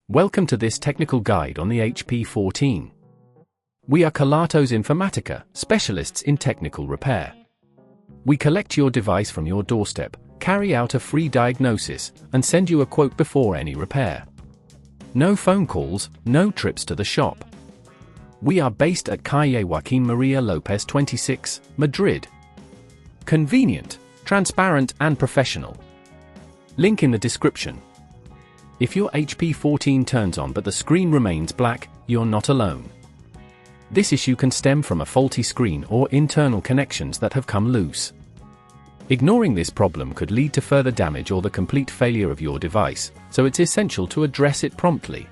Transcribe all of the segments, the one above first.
Welcome to this technical guide on the HP14. We are Kelatos Informatica, specialists in technical repair. We collect your device from your doorstep, carry out a free diagnosis, and send you a quote before any repair. No phone calls, no trips to the shop. We are based at Calle Joaquín María López 26, Madrid. Convenient, transparent and professional. Link in the description. If your HP14 turns on but the screen remains black, you're not alone. This issue can stem from a faulty screen or internal connections that have come loose. Ignoring this problem could lead to further damage or the complete failure of your device, so it's essential to address it promptly.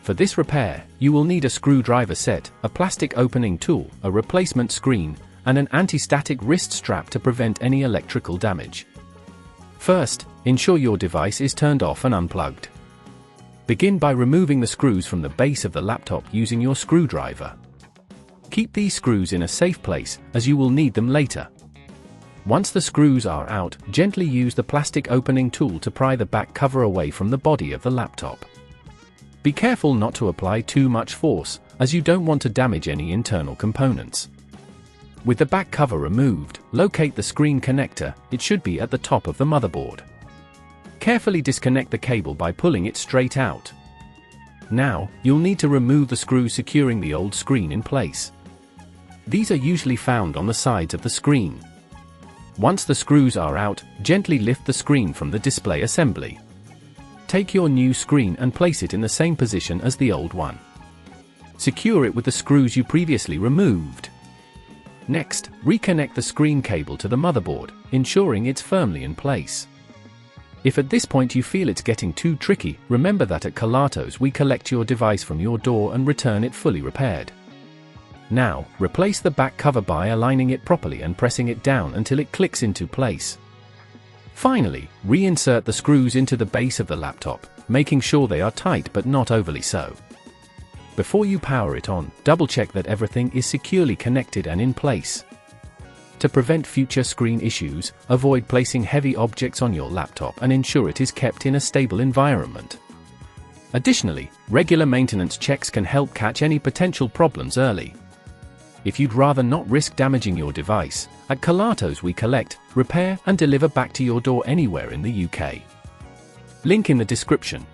For this repair, you will need a screwdriver set, a plastic opening tool, a replacement screen, and an anti-static wrist strap to prevent any electrical damage. First, ensure your device is turned off and unplugged. Begin by removing the screws from the base of the laptop using your screwdriver. Keep these screws in a safe place, as you will need them later. Once the screws are out, gently use the plastic opening tool to pry the back cover away from the body of the laptop. Be careful not to apply too much force, as you don't want to damage any internal components. With the back cover removed, locate the screen connector. It should be at the top of the motherboard. Carefully disconnect the cable by pulling it straight out. Now, you'll need to remove the screws securing the old screen in place. These are usually found on the sides of the screen. Once the screws are out, gently lift the screen from the display assembly. Take your new screen and place it in the same position as the old one. Secure it with the screws you previously removed. Next, reconnect the screen cable to the motherboard, ensuring it's firmly in place. If at this point you feel it's getting too tricky, remember that at Kelatos we collect your device from your door and return it fully repaired. Now, replace the back cover by aligning it properly and pressing it down until it clicks into place. Finally, reinsert the screws into the base of the laptop, making sure they are tight but not overly so. Before you power it on, double-check that everything is securely connected and in place. To prevent future screen issues, avoid placing heavy objects on your laptop and ensure it is kept in a stable environment. Additionally, regular maintenance checks can help catch any potential problems early. If you'd rather not risk damaging your device, at Kelatos we collect, repair and deliver back to your door anywhere in the UK. Link in the description.